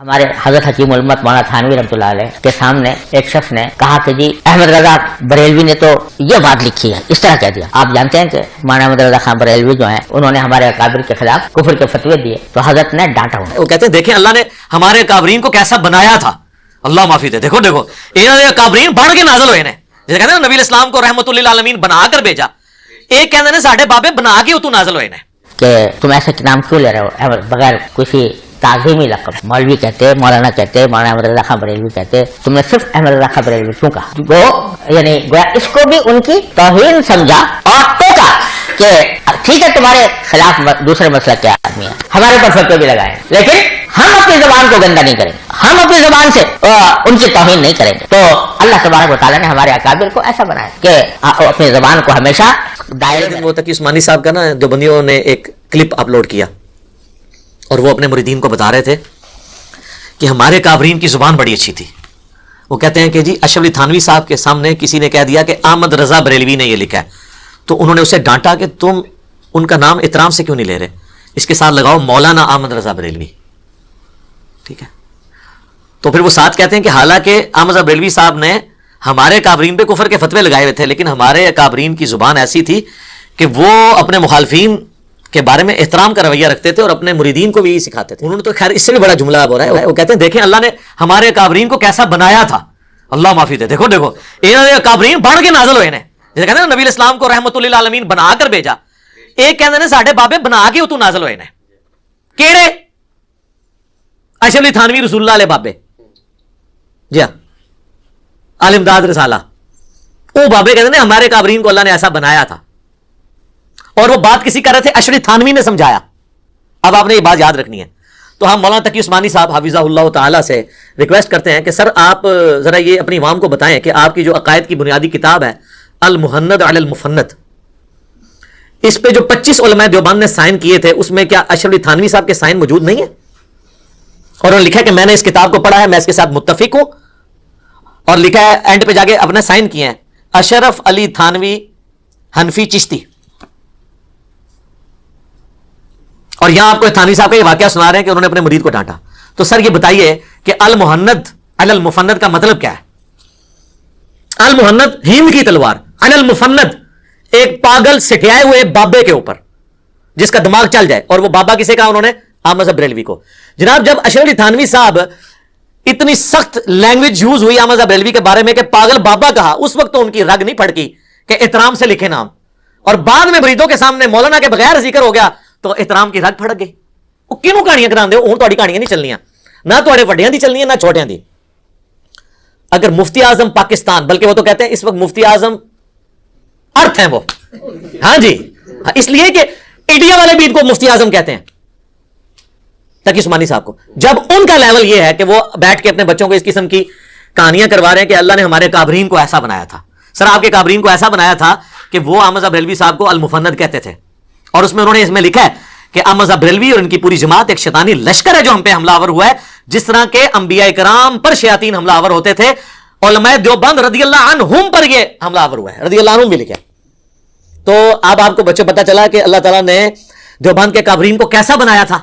ہمارے حضرت حکیم الامت مولانا تھانوی رحمۃ اللہ علیہ کے سامنے ایک شخص نے کہا کہ جی احمد رضا بریلوی نے تو یہ بات لکھی ہے، اس طرح کہہ دیا۔ آپ جانتے ہیں کہ مولانا احمد رضا خان بریلوی جو ہیں انہوں نے ہمارے اکابر کے خلاف کفر کے فتوے دیے تو حضرت نے ڈانٹا انہیں۔ وہ کہتے ہیں دیکھیں اللہ نے ہمارے اکابرین کو کیسا بنایا تھا، اللہ معافی دے۔ دیکھو دیکھو انہوں نے اکابرین بڑھ کے نازل ہوئے، جیسے کہتے ہیں نبی اسلام کو رحمت للعالمین بنا کر بھیجا، ایک کہتے ہیں ساڈے بابے بنا کے اتو نازل ہوئے کہ تم ایسے نام کیوں لے رہے ہو بغیر کسی تعظیمی لقب؟ مولوی کہتے، مولانا کہتے، مولانا احمد رضا خان بریلوی کہتے، تم نے صرف احمد رضا خان بریلوی کیوں کہا؟ وہ یعنی گویا اس کو بھی ان کی توہین سمجھا اور ٹوکا کہ ٹھیک ہے تمہارے خلاف دوسرے مسلک کے آدمی ہیں، ہمارے پر فتوے بھی لگائیں لیکن ہم اپنی زبان کو گندا نہیں کریں گے، ہم اپنی زبان سے ان کی توہین نہیں کریں گے۔ تو اللہ تبارک و تعالیٰ نے ہمارے اکابر کو ایسا بنایا کہ اپنی زبان کو ہمیشہ دائرے میں۔ وہ تقی عثمانی صاحب کا نا دیوبندیوں نے ایک کلپ اپلوڈ کیا اور وہ اپنے مریدین کو بتا رہے تھے کہ ہمارے کابرین کی زبان بڑی اچھی تھی۔ وہ کہتے ہیں کہ جی اشرف علی تھانوی صاحب کے سامنے کسی نے کہہ دیا کہ احمد رضا بریلوی نے یہ لکھا ہے، تو انہوں نے اسے ڈانٹا کہ تم ان کا نام احترام سے کیوں نہیں لے رہے، اس کے ساتھ لگاؤ مولانا احمد رضا بریلوی، ٹھیک ہے؟ تو پھر وہ ساتھ کہتے ہیں کہ حالانکہ احمد رضا بریلوی صاحب نے ہمارے کابرین پہ کفر کے فتوے لگائے ہوئے تھے، لیکن ہمارے کابرین کی زبان ایسی تھی کہ وہ اپنے مخالفین کے بارے میں احترام کا رویہ رکھتے تھے اور اپنے مریدین کو بھی یہی سکھاتے تھے۔ انہوں نے تو خیر اس سے بھی بڑا جملہ بولا ہے، وہ کہتے ہیں دیکھیں اللہ نے ہمارے کابرین کو کیسا بنایا تھا، اللہ معافی دے۔ دیکھو دیکھو انہوں نے کابرین بڑھ کے نازل ہوئے، جیسے کہتے ہیں نبی اسلام کو رحمت للعالمین بنا کر بھیجا، ایک کہتے ہیں ساڈے بابے بنا کے اتو نازل ہوئے کیڑے؟ اشرف علی تھانوی رسول اللہ علیہ بابے، جی ہاں عالم داد رسالہ، وہ بابے کہتے ہیں ہمارے کابرین کو اللہ نے ایسا بنایا تھا، اور وہ بات کسی کر رہے تھے اشرف علی تھانوی نے سمجھایا۔ اب آپ نے یہ بات یاد رکھنی ہے۔ تو ہم مولانا تقی عثمانی صاحب حفظہ اللہ تعالی سے ریکویسٹ کرتے ہیں کہ سر آپ ذرا یہ اپنی عوام کو بتائیں کہ آپ کی جو عقائد کی بنیادی کتاب ہے المحند علی المفند، اس پہ جو 25 علماء دیوبند نے سائن کیے تھے اس میں کیا اشرف علی تھانوی صاحب کے سائن موجود نہیں ہے؟ اور انہوں نے لکھا ہے کہ میں نے اس کتاب کو پڑھا ہے، میں اس کے ساتھ متفق ہوں، اور لکھا ہے اینڈ پہ جا کے اپنے سائن کیے ہیں اشرف علی تھانوی حنفی چشتی۔ اور یہاں آپ کو تھانوی صاحب کا یہ واقعہ سنا رہے ہیں کہ انہوں نے اپنے مرید کو ڈانٹا۔ تو سر یہ بتائیے کہ المحند علی المفند کا مطلب کیا ہے؟ المحند ہند کی تلوار، علی المفند ایک پاگل سٹیائے ہوئے بابے کے اوپر جس کا دماغ چل جائے، اور وہ بابا کسے کہا انہوں نے؟ احمد بریلوی کو۔ جناب جب اشرف علی تھانوی صاحب اتنی سخت لینگویج یوز ہوئی احمد بریلوی کے بارے میں کہ پاگل بابا کہا، اس وقت تو ان کی رگ نہیں پھڑکی کہ احترام سے لکھے نام، اور بعد میں مریدوں کے سامنے مولانا کے بغیر ذکر ہو گیا تو احترام کی رگ پھڑک گئی۔ وہ کیوں کہانیاں کرا دے ہوں؟ تہاڈی کہانیاں نہیں چلنیاں، نہ تہاڈے وڈیاں دی چلنی ہے نہ چھوٹیاں دی۔ اگر مفتی اعظم پاکستان، بلکہ وہ تو کہتے ہیں اس وقت مفتی اعظم ارتھ ہیں وہ، ہاں جی، اس لیے کہ انڈیا والے بھی ان کو مفتی اعظم کہتے ہیں تقی عثمانی صاحب کو۔ جب ان کا لیول یہ ہے کہ وہ بیٹھ کے اپنے بچوں کو اس قسم کی کہانیاں کروا رہے ہیں کہ اللہ نے ہمارے کابرین کو ایسا بنایا تھا۔ سر آپ کے کابرین کو ایسا بنایا تھا کہ وہ احمد بریلوی صاحب کو المفند کہتے تھے، اور اس میں انہوں نے اس میں لکھا ہے کہ احمد بریلوی اور ان کی پوری جماعت ایک شیطانی لشکر ہے جو ہم پہ حملہ آور ہوا ہے، جس طرح کے انبیاء کرام پر شیاطین حملہ آور ہوتے تھے، علماء دیوبند رضی اللہ عنہم پر یہ حملہ آور ہوا ہے، رضی اللہ عنہم بھی لکھا ہے۔ تو اب آپ کو بچوں پتہ چلا کہ اللہ تعالیٰ نے دیوبند کے کابرین کو کیسا بنایا تھا۔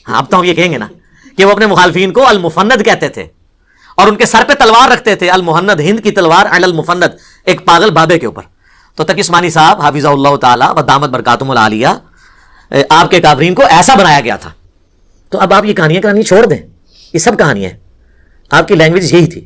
اب تو ہم یہ کہیں گے نا کہ وہ اپنے مخالفین کو المفند کہتے تھے اور ان کے سر پہ تلوار رکھتے تھے، المحند ہند کی تلوار علی المفند ایک پاگل بابے کے اوپر۔ تو تقی عثمانی صاحب حفظہ اللہ تعالی و دامت برکاتہم العالیہ آپ کے کابرین کو ایسا بنایا گیا تھا۔ تو اب آپ یہ کہانیاں کرانی چھوڑ دیں، یہ سب کہانیاں ہیں، آپ کی لینگویج یہی تھی۔